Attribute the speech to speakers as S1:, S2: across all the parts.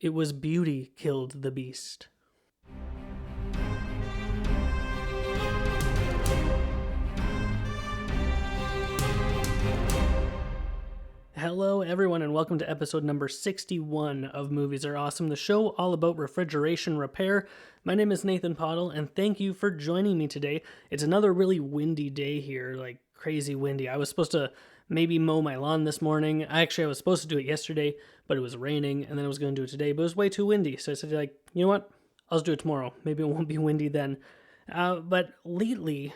S1: It was beauty killed the beast. Hello, everyone, and welcome to episode number 61 of Movies Are Awesome, the show all about refrigeration repair. My name is Nathan Pottle, and thank you for joining me today. It's another really windy day here, like crazy windy. I was supposed to maybe mow my lawn this morning. I was supposed to do it yesterday, but it was raining, and then I was going to do it today, but it was way too windy. So I said, you know what? I'll just do it tomorrow. Maybe it won't be windy then. But lately,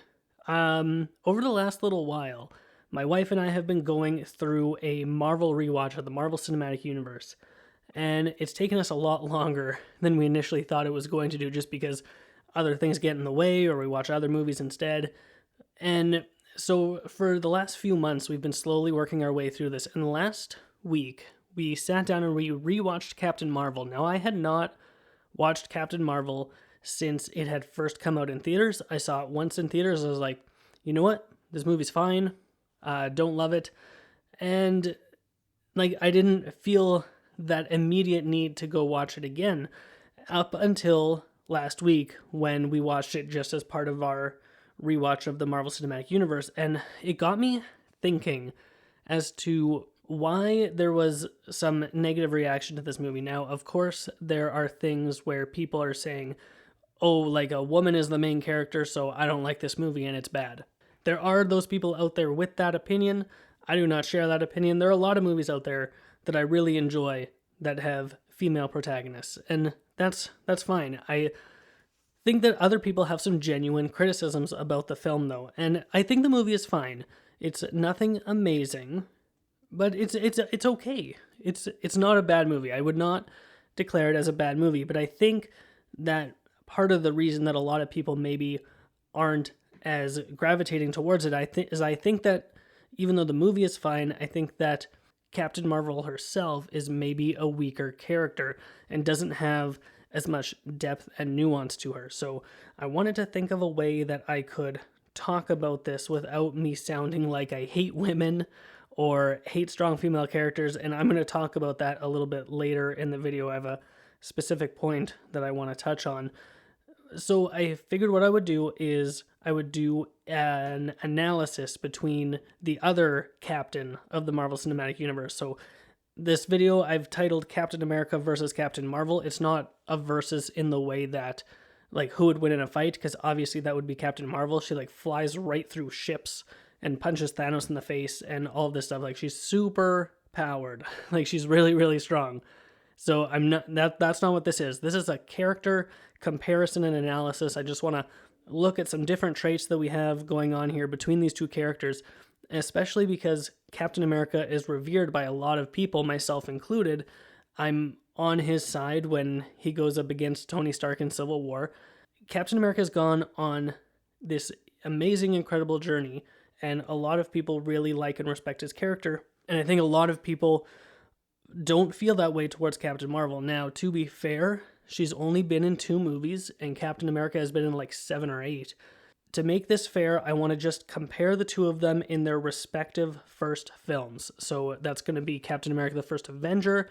S1: over the last little while, my wife and I have been going through a Marvel rewatch of the Marvel Cinematic Universe, and it's taken us a lot longer than we initially thought it was going to do just because other things get in the way or we watch other movies instead. And so for the last few months, we've been slowly working our way through this, and last week, we sat down and we rewatched Captain Marvel. Now, I had not watched Captain Marvel since it had first come out in theaters. I saw it once in theaters. I was like, you know what? This movie's fine. Don't love it. And I didn't feel that immediate need to go watch it again up until last week when we watched it just as part of our rewatch of the Marvel Cinematic Universe. And it got me thinking as to why there was some negative reaction to this movie. Now, of course, there are things where people are saying, oh, like a woman is the main character, so I don't like this movie and it's bad. There are those people out there with that opinion. I do not share that opinion. There are a lot of movies out there that I really enjoy that have female protagonists, and that's fine. I think that other people have some genuine criticisms about the film, though, and I think the movie is fine. It's nothing amazing, but it's okay. It's not a bad movie. I would not declare it as a bad movie, but I think that part of the reason that a lot of people maybe aren't as gravitating towards it, I think that even though the movie is fine, I think that Captain Marvel herself is maybe a weaker character and doesn't have as much depth and nuance to her. So I wanted to think of a way that I could talk about this without me sounding like I hate women or hate strong female characters, and I'm going to talk about that a little bit later in the video. I have a specific point that I want to touch on. So I figured what I would do is I would do an analysis between the other captain of the Marvel Cinematic Universe. So this video I've titled Captain America versus Captain Marvel. It's not a versus in the way that who would win in a fight, because obviously that would be Captain Marvel. She flies right through ships and punches Thanos in the face and all of this stuff. She's super powered. She's really, really strong. So that's not what this is. This is a character comparison and analysis. I just want to look at some different traits that we have going on here between these two characters, especially because Captain America is revered by a lot of people, myself included. I'm on his side when he goes up against Tony Stark in Civil War. Captain America's gone on this amazing, incredible journey, and a lot of people really like and respect his character, and I think a lot of people don't feel that way towards Captain Marvel. Now, to be fair, she's only been in 2 movies, and Captain America has been in 7 or 8. To make this fair, I want to just compare the two of them in their respective first films. So that's going to be Captain America the First Avenger,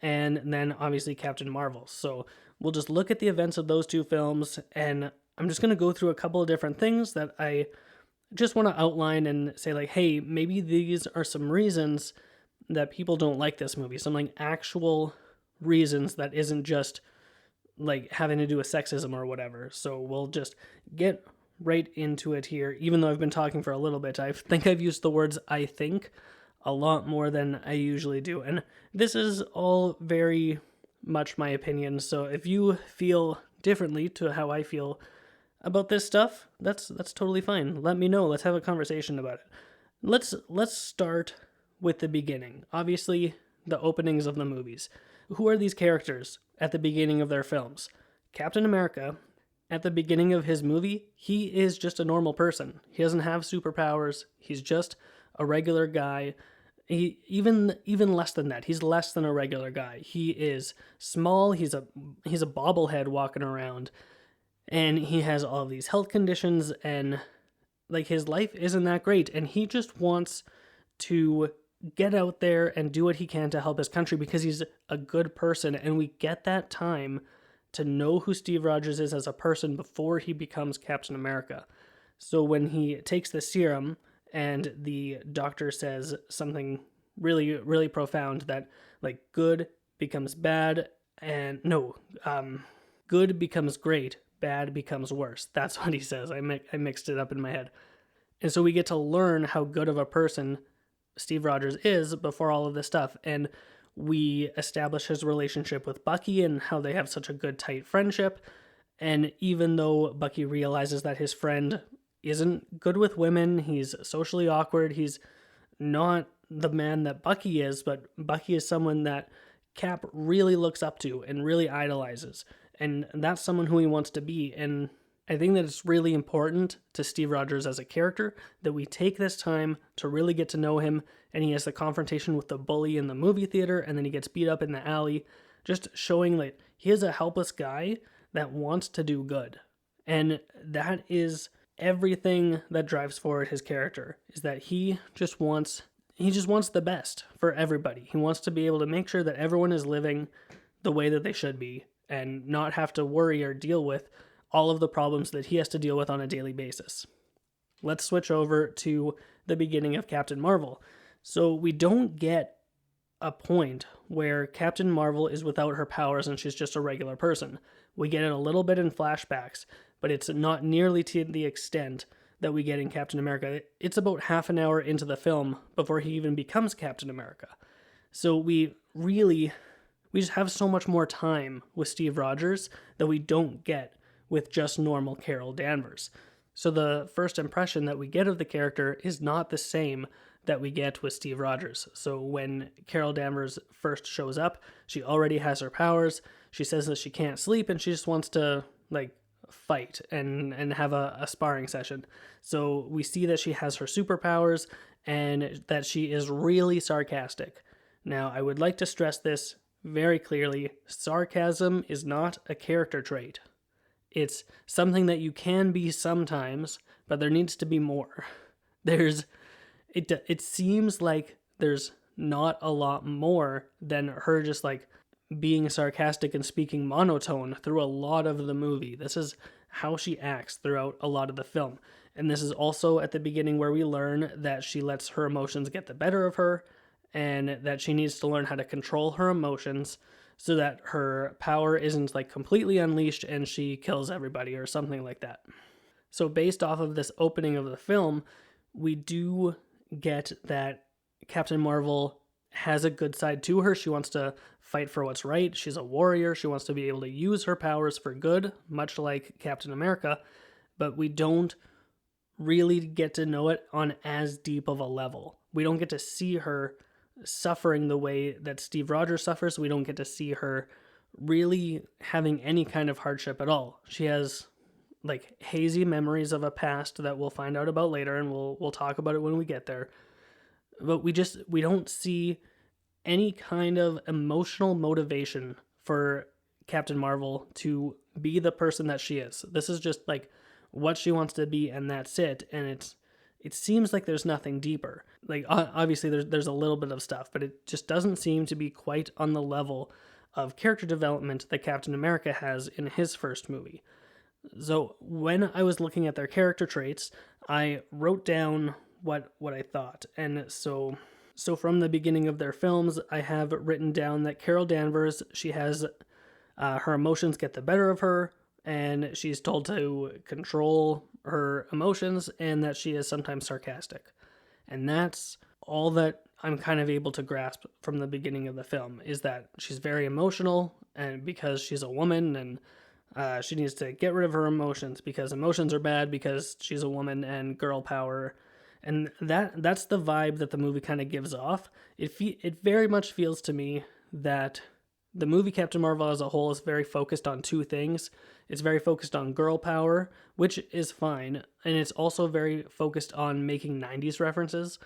S1: and then obviously Captain Marvel. So we'll just look at the events of those 2 films, and I'm just going to go through a couple of different things that I just want to outline and say hey, maybe these are some reasons that people don't like this movie. Some actual reasons that isn't just having to do with sexism or whatever. So we'll just get right into it here. Even though I've been talking for a little bit, I think I've used the words I think a lot more than I usually do. And this is all very much my opinion. So if you feel differently to how I feel about this stuff, that's totally fine. Let me know. Let's have a conversation about it. Let's start with the beginning. Obviously, the openings of the movies. Who are these characters at the beginning of their films? Captain America, at the beginning of his movie, he is just a normal person. He doesn't have superpowers. He's just a regular guy. He even less than that. He's less than a regular guy. He is small. He's a bobblehead walking around, and he has all of these health conditions, and his life isn't that great, and he just wants to get out there and do what he can to help his country because he's a good person. And we get that time to know who Steve Rogers is as a person before he becomes Captain America. So when he takes the serum and the doctor says something really, really profound that like good becomes bad and no, good becomes great, bad becomes worse. That's what he says. I mixed it up in my head. And so we get to learn how good of a person Steve Rogers is before all of this stuff. And we establish his relationship with Bucky and how they have such a good, tight friendship. And even though Bucky realizes that his friend isn't good with women, he's socially awkward, he's not the man that Bucky is, but Bucky is someone that Cap really looks up to and really idolizes. And that's someone who he wants to be. And I think that it's really important to Steve Rogers as a character that we take this time to really get to know him. And he has the confrontation with the bully in the movie theater, and then he gets beat up in the alley, just showing that he is a helpless guy that wants to do good. And that is everything that drives forward his character, is that he just wants the best for everybody. He wants to be able to make sure that everyone is living the way that they should be and not have to worry or deal with all of the problems that he has to deal with on a daily basis. Let's switch over to the beginning of Captain Marvel. So we don't get a point where Captain Marvel is without her powers and she's just a regular person. We get it a little bit in flashbacks, but it's not nearly to the extent that we get in Captain America. It's about half an hour into the film before he even becomes Captain America. So we just have so much more time with Steve Rogers that we don't get with just normal Carol Danvers. So the first impression that we get of the character is not the same that we get with Steve Rogers. So when Carol Danvers first shows up, she already has her powers. She says that she can't sleep and she just wants to fight and have a sparring session. So we see that she has her superpowers and that she is really sarcastic. Now, I would like to stress this very clearly. Sarcasm is not a character trait. It's something that you can be sometimes, but there needs to be more. It seems like there's not a lot more than her just being sarcastic and speaking monotone through a lot of the movie. This is how she acts throughout a lot of the film. And this is also at the beginning where we learn that she lets her emotions get the better of her and that she needs to learn how to control her emotions so that her power isn't completely unleashed and she kills everybody or something like that. So based off of this opening of the film, we do get that Captain Marvel has a good side to her. She wants to fight for what's right. She's a warrior. She wants to be able to use her powers for good, much like Captain America, but we don't really get to know it on as deep of a level. We don't get to see her suffering the way that Steve Rogers suffers. We don't get to see her really having any kind of hardship at all. She has hazy memories of a past that we'll find out about later, and we'll talk about it when we get there. But we don't see any kind of emotional motivation for Captain Marvel to be the person that she is. This is just what she wants to be, and that's it. And it seems like there's nothing deeper. Obviously there's a little bit of stuff, but it just doesn't seem to be quite on the level of character development that Captain America has in his first movie. So when I was looking at their character traits, I wrote down what I thought. And so from the beginning of their films, I have written down that Carol Danvers, she has her emotions get the better of her, and she's told to control her emotions, and that she is sometimes sarcastic. And that's all that I'm kind of able to grasp from the beginning of the film, is that she's very emotional, and because she's a woman, and she needs to get rid of her emotions because emotions are bad because she's a woman and girl power. And that's the vibe that the movie kind of gives off. It very much feels to me that the movie Captain Marvel as a whole is very focused on two things. It's very focused on girl power, which is fine, and it's also very focused on making 90s references,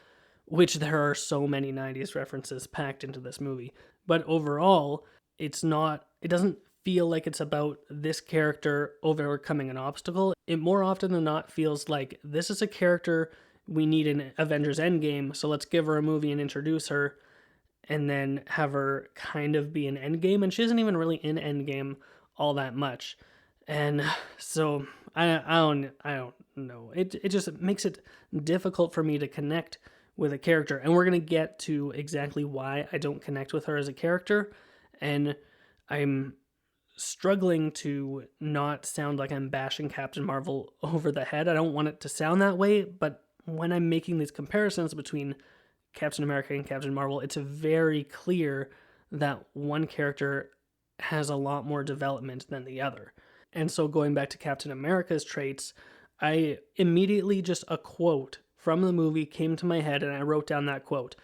S1: which there are so many 90s references packed into this movie. But overall, it doesn't feel like it's about this character overcoming an obstacle. It more often than not feels like this is a character we need an Avengers Endgame, so let's give her a movie and introduce her, and then have her kind of be an Endgame, and she isn't even really in Endgame all that much. And so I don't know. It just makes it difficult for me to connect with a character, and we're gonna get to exactly why I don't connect with her as a character, and I'm struggling to not sound like I'm bashing Captain Marvel over the head. I don't want it to sound that way, but when I'm making these comparisons between Captain America and Captain Marvel, it's very clear that one character has a lot more development than the other. And so going back to Captain America's traits, I immediately just a quote from the movie came to my head and I wrote down that quote.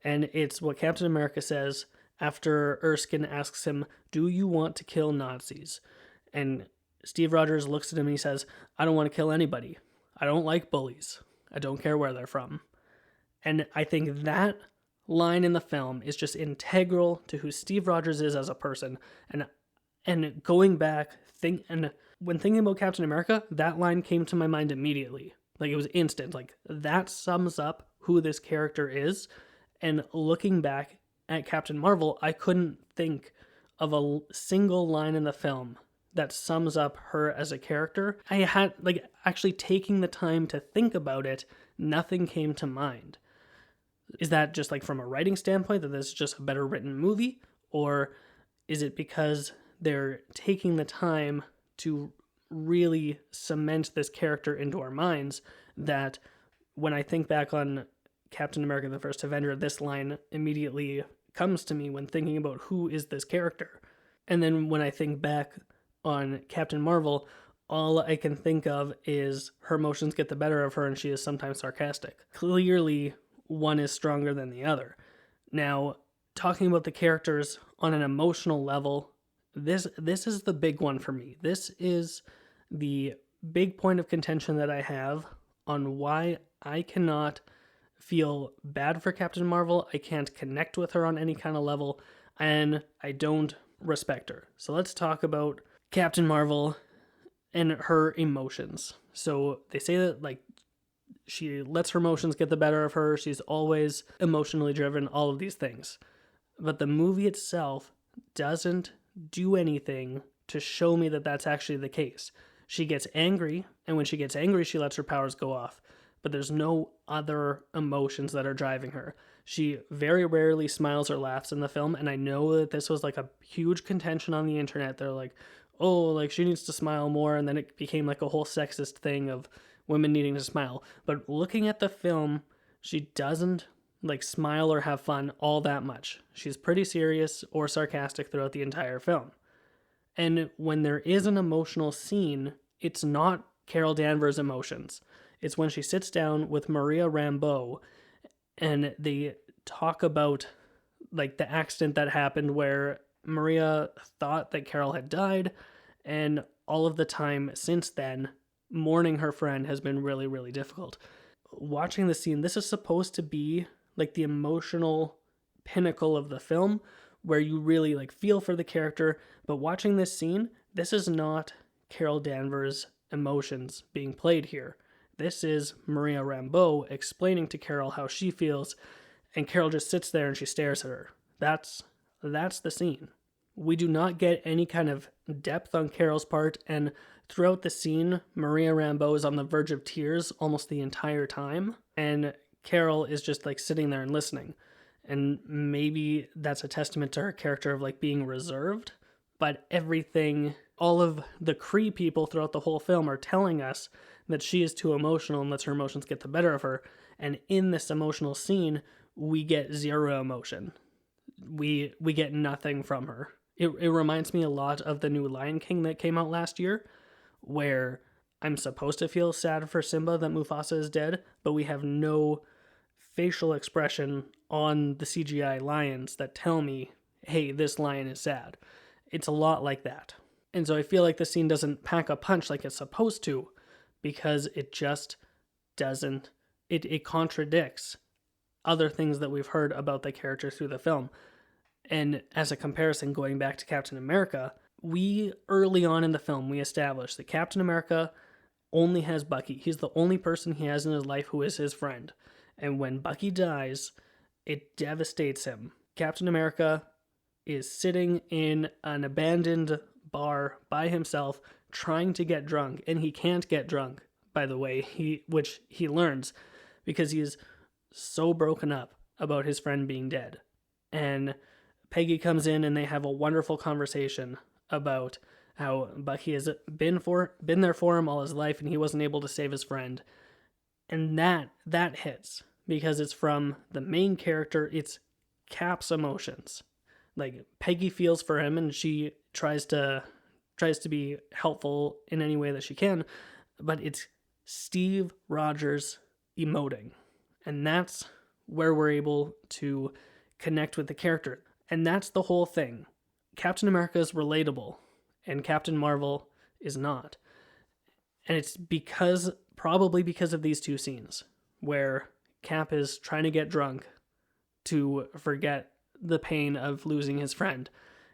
S1: And it's what Captain America says after Erskine asks him, "Do you want to kill Nazis?" And Steve Rogers looks at him and he says, "I don't want to kill anybody. I don't like bullies. I don't care where they're from." And I think that line in the film is just integral to who Steve Rogers is as a person. And going back, when thinking about Captain America, that line came to my mind immediately. Like it was instant. Like that sums up who this character is. And looking back at Captain Marvel, I couldn't think of a single line in the film that sums up her as a character. I had, like, actually taking the time to think about it, nothing came to mind. Is that just like from a writing standpoint that this is just a better written movie? Or is it because they're taking the time to really cement this character into our minds that when I think back on Captain America the First Avenger, this line immediately comes to me when thinking about who is this character. And then when I think back on Captain Marvel, all I can think of is her emotions get the better of her and she is sometimes sarcastic. Clearly, one is stronger than the other. Now, talking about the characters on an emotional level, this is the big one for me. This is the big point of contention that I have on why I cannot feel bad for Captain Marvel. I can't connect with her on any kind of level, and I don't respect her. So let's talk about Captain Marvel and her emotions. So they say that, like, she lets her emotions get the better of her. She's always emotionally driven, all of these things. But the movie itself doesn't do anything to show me that that's actually the case. She gets angry, and when she gets angry, she lets her powers go off. But there's no other emotions that are driving her. She very rarely smiles or laughs in the film, and I know that this was like a huge contention on the internet. They're like, oh, like she needs to smile more, and then it became like a whole sexist thing of women needing to smile. But looking at the film, she doesn't like smile or have fun all that much. She's pretty serious or sarcastic throughout the entire film. And when there is an emotional scene, it's not Carol Danvers' emotions. It's when she sits down with Maria Rambeau and they talk about like the accident that happened where Maria thought that Carol had died, and all of the time since then, mourning her friend has been really, really difficult. Watching the scene, this is supposed to be like the emotional pinnacle of the film where you really like feel for the character, but watching this scene, this is not Carol Danvers' emotions being played here. This is Maria Rambeau explaining to Carol how she feels, and Carol just sits there and she stares at her. That's the scene. We do not get any kind of depth on Carol's part, and throughout the scene, Maria Rambeau is on the verge of tears almost the entire time, and Carol is just like sitting there and listening. And maybe that's a testament to her character of like being reserved, but everything, all of the Kree people throughout the whole film are telling us that she is too emotional and lets her emotions get the better of her. And in this emotional scene, we get zero emotion. We get nothing from her. It reminds me a lot of the new Lion King that came out last year, where I'm supposed to feel sad for Simba that Mufasa is dead, but we have no facial expression on the CGI lions that tell me, hey, this lion is sad. It's a lot like that. And so I feel like the scene doesn't pack a punch like it's supposed to, because it just doesn't, it contradicts other things that we've heard about the character through the film. And as a comparison, going back to Captain America, we early on in the film, we established that Captain America only has Bucky. He's the only person he has in his life who is his friend. And when Bucky dies, it devastates him. Captain America is sitting in an abandoned bar by himself trying to get drunk, and he can't get drunk, by the way, which he learns because he's so broken up about his friend being dead. And Peggy comes in and they have a wonderful conversation about how Bucky has been there for him all his life and he wasn't able to save his friend. And that hits because it's from the main character, it's Cap's emotions. Like, Peggy feels for him and she tries to be helpful in any way that she can, but it's Steve Rogers emoting. And that's where we're able to connect with the character. And that's the whole thing. Captain America is relatable, and Captain Marvel is not. And it's probably because of these two scenes, where Cap is trying to get drunk to forget the pain of losing his friend,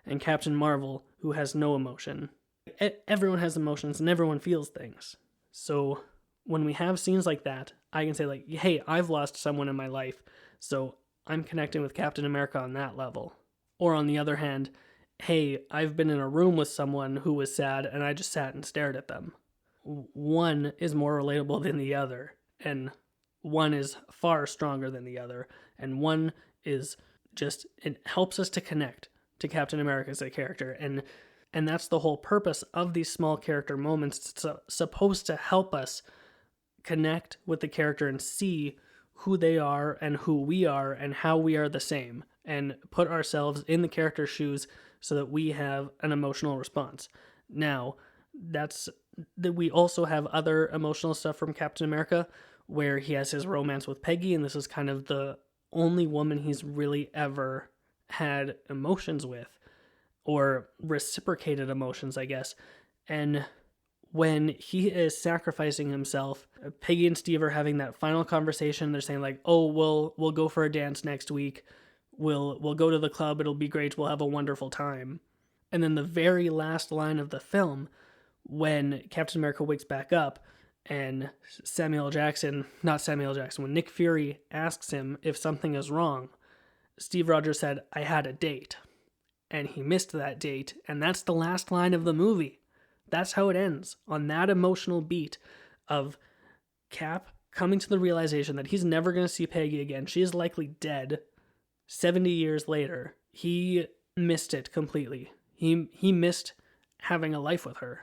S1: and Captain Marvel, who has no emotion. Everyone has emotions, and everyone feels things. So when we have scenes like that, I can say, like, hey, I've lost someone in my life, so I'm connecting with Captain America on that level. Or on the other hand, hey, I've been in a room with someone who was sad and I just sat and stared at them. One is more relatable than the other, and one is far stronger than the other, and one is just, it helps us to connect to Captain America as a character, and that's the whole purpose of these small character moments. It's supposed to help us connect with the character and see who they are and who we are and how we are the same, and put ourselves in the character's shoes so that we have an emotional response. Now, that we also have other emotional stuff from Captain America, where he has his romance with Peggy, and this is kind of the only woman he's really ever had emotions with, or reciprocated emotions, I guess. And when he is sacrificing himself, Peggy and Steve are having that final conversation. They're saying, like, oh, we'll go for a dance next week. We'll go to the club. It'll be great. We'll have a wonderful time. And then the very last line of the film, when Captain America wakes back up and when Nick Fury asks him if something is wrong, Steve Rogers said, I had a date. And he missed that date. And that's the last line of the movie. That's how it ends, on that emotional beat of Cap coming to the realization that he's never going to see Peggy again. She is likely dead 70 years later. He missed it completely. He missed having a life with her.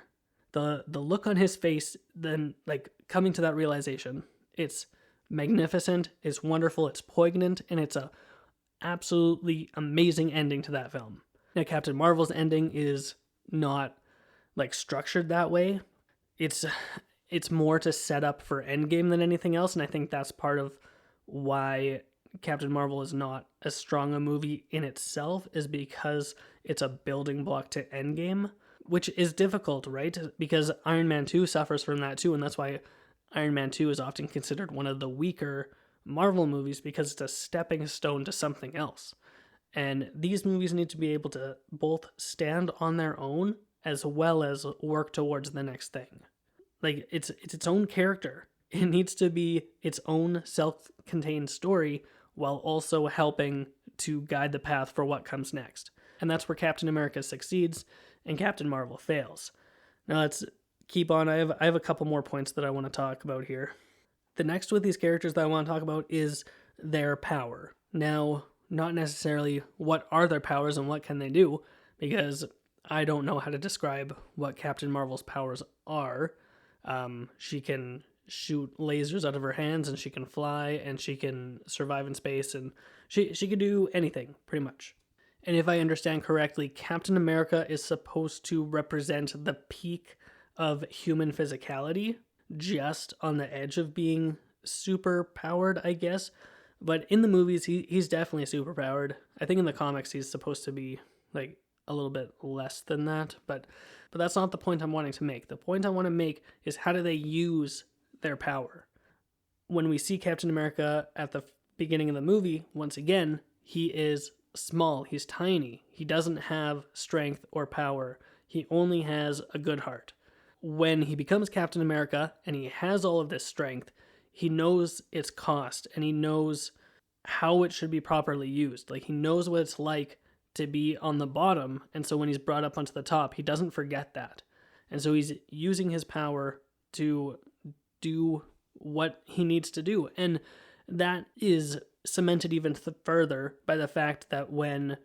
S1: The look on his face then, like, coming to that realization, it's magnificent, it's wonderful, it's poignant, and it's a absolutely amazing ending to that film. Now, Captain Marvel's ending is not, like, structured that way. It's more to set up for Endgame than anything else, and I think that's part of why Captain Marvel is not as strong a movie in itself, is because it's a building block to Endgame, which is difficult, right? Because Iron Man 2 suffers from that too, and that's why Iron Man 2 is often considered one of the weaker Marvel movies, because it's a stepping stone to something else. And these movies need to be able to both stand on their own as well as work towards the next thing. Like, it's its own character. It needs to be its own self-contained story while also helping to guide the path for what comes next. And that's where Captain America succeeds and Captain Marvel fails. Now let's keep on. I have a couple more points that I want to talk about here. The next with these characters that I want to talk about is their power. Now, not necessarily what are their powers and what can they do, because I don't know how to describe what Captain Marvel's powers are. She can shoot lasers out of her hands, and she can fly, and she can survive in space, and she can do anything, pretty much. And if I understand correctly, Captain America is supposed to represent the peak of human physicality, just on the edge of being super powered, I guess. But in the movies, he's definitely super powered. I think in the comics, he's supposed to be, like, a little bit less than that, but that's not the point I'm wanting to make. The point I want to make is, how do they use their power? When we see Captain America at the beginning of the movie, once again, he is small, he's tiny, he doesn't have strength or power, he only has a good heart. when he becomes Captain America and he has all of this strength, he knows its cost and he knows how it should be properly used. Like, he knows what it's like to be on the bottom, and so when he's brought up onto the top, he doesn't forget that. And so he's using his power to do what he needs to do. And that is cemented even further by the fact that when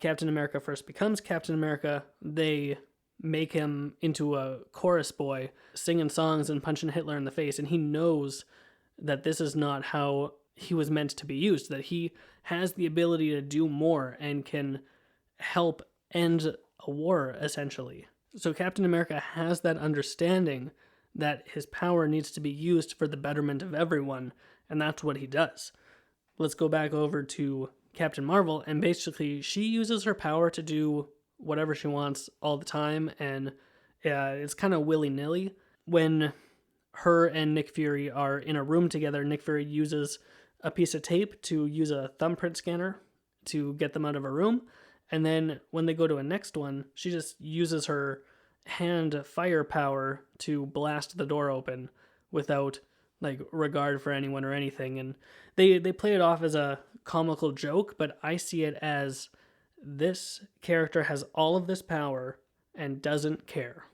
S1: Captain America first becomes Captain America, they make him into a chorus boy singing songs and punching Hitler in the face, and he knows that this is not how he was meant to be used, that he has the ability to do more and can help end a war, essentially. So Captain America has that understanding that his power needs to be used for the betterment of everyone, and that's what he does. Let's go back over to Captain Marvel, and basically she uses her power to do whatever she wants all the time, and it's kind of willy-nilly. When her and Nick Fury are in a room together, Nick Fury uses a piece of tape to use a thumbprint scanner to get them out of a room, and then when they go to a next one, she just uses her hand firepower to blast the door open without like regard for anyone or anything. And they play it off as a comical joke, but I see it as this character has all of this power and doesn't care.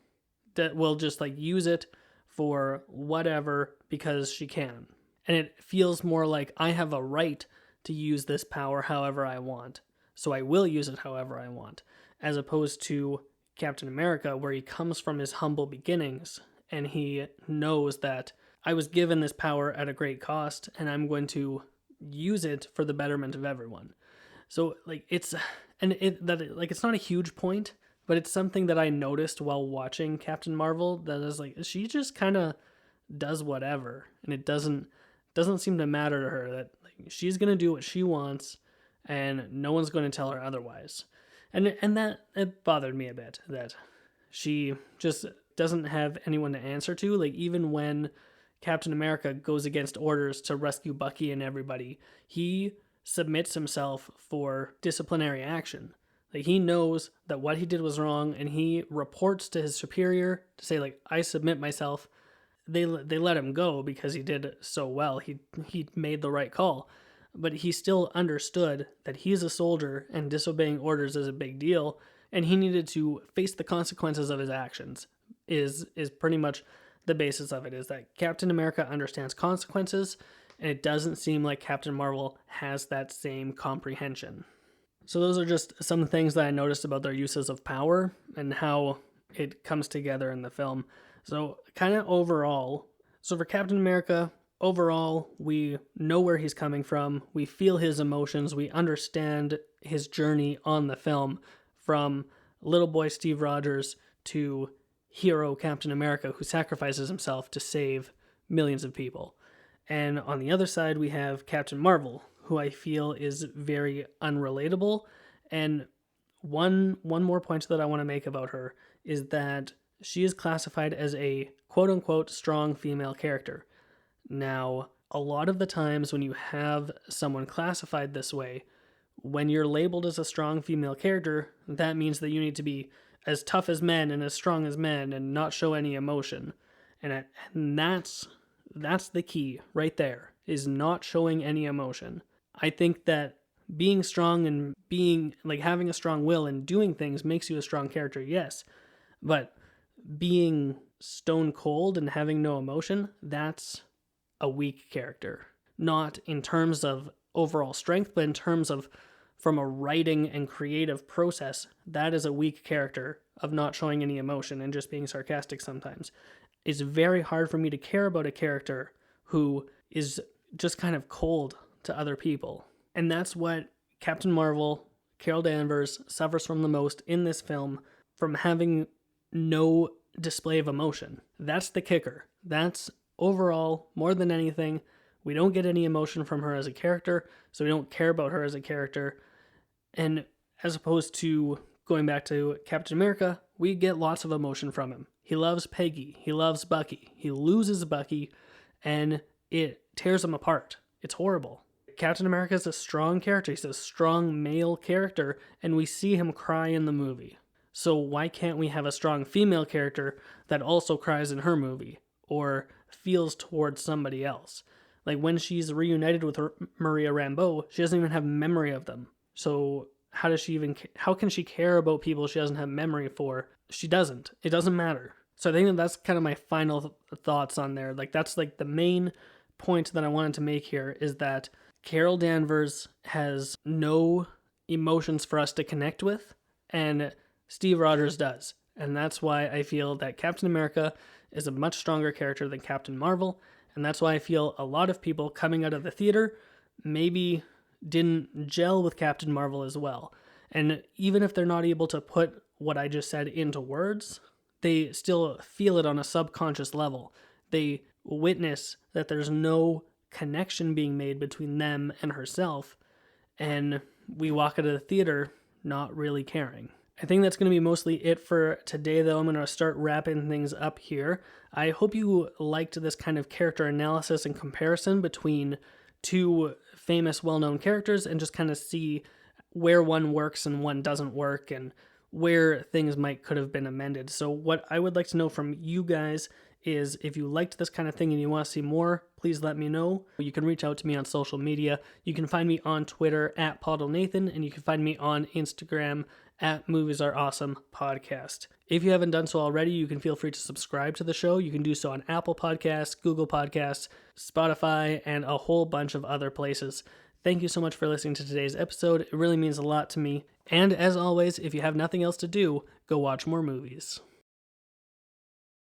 S1: That will just like use it for whatever because she can. And it feels more like I have a right to use this power however I want, so I will use it however I want, as opposed to Captain America, where he comes from his humble beginnings and he knows that I was given this power at a great cost and I'm going to use it for the betterment of everyone. So like it's not a huge point, but it's something that I noticed while watching Captain Marvel, that is like she just kind of does whatever, and it doesn't seem to matter to her, that like she's going to do what she wants and no one's going to tell her otherwise. And that it bothered me a bit that she just doesn't have anyone to answer to. Like, even when Captain America goes against orders to rescue Bucky and everybody, he submits himself for disciplinary action. Like, he knows that what he did was wrong, and he reports to his superior to say, like, I submit myself. They let him go because he did so well. He made the right call. But he still understood that he's a soldier and disobeying orders is a big deal, and he needed to face the consequences of his actions. Is pretty much the basis of it, is that Captain America understands consequences, and it doesn't seem like Captain Marvel has that same comprehension. So those are just some things that I noticed about their uses of power and how it comes together in the film. So kind of overall, so for Captain America, overall, we know where he's coming from, we feel his emotions, we understand his journey on the film, from little boy Steve Rogers to hero Captain America who sacrifices himself to save millions of people. And on the other side, we have Captain Marvel, who I feel is very unrelatable. And one more point that I want to make about her is that she is classified as a quote-unquote strong female character. Now, a lot of the times when you have someone classified this way, when you're labeled as a strong female character, that means that you need to be as tough as men and as strong as men and not show any emotion. And that's the key right there, is not showing any emotion. I think that being strong and being like having a strong will and doing things makes you a strong character, yes. But being stone cold and having no emotion, that's a weak character. Not in terms of overall strength, but in terms of from a writing and creative process, that is a weak character of not showing any emotion and just being sarcastic sometimes. It's very hard for me to care about a character who is just kind of cold to other people. And that's what Captain Marvel, Carol Danvers, suffers from the most in this film, from having no display of emotion. That's the kicker. That's overall, more than anything, we don't get any emotion from her as a character, so we don't care about her as a character. And as opposed to going back to Captain America, we get lots of emotion from him. He loves Peggy. He loves Bucky. He loses Bucky, and it tears him apart. It's horrible. Captain America is a strong character. He's a strong male character, and we see him cry in the movie. So why can't we have a strong female character that also cries in her movie or feels towards somebody else? Like when she's reunited with Maria Rambeau, she doesn't even have memory of them. So how can she care about people she doesn't have memory for? She doesn't. It doesn't matter. So I think that's kind of my final thoughts on there. Like that's like the main point that I wanted to make here is that Carol Danvers has no emotions for us to connect with, and Steve Rogers does. And that's why I feel that Captain America is a much stronger character than Captain Marvel, and that's why I feel a lot of people coming out of the theater maybe didn't gel with Captain Marvel as well. And even if they're not able to put what I just said into words, they still feel it on a subconscious level. They witness that there's no connection being made between them and herself, and we walk out of the theater not really caring. I think that's going to be mostly it for today, though. I'm going to start wrapping things up here. I hope you liked this kind of character analysis and comparison between two famous, well-known characters and just kind of see where one works and one doesn't work and where things could have been amended. So what I would like to know from you guys is if you liked this kind of thing and you want to see more, please let me know. You can reach out to me on social media. You can find me on Twitter at Pottle Nathan, and you can find me on Instagram at Movies Are Awesome Podcast. If you haven't done so already, you can feel free to subscribe to the show. You can do so on Apple Podcasts, Google Podcasts, Spotify, and a whole bunch of other places. Thank you so much for listening to today's episode. It really means a lot to me. And as always, if you have nothing else to do, go watch more movies.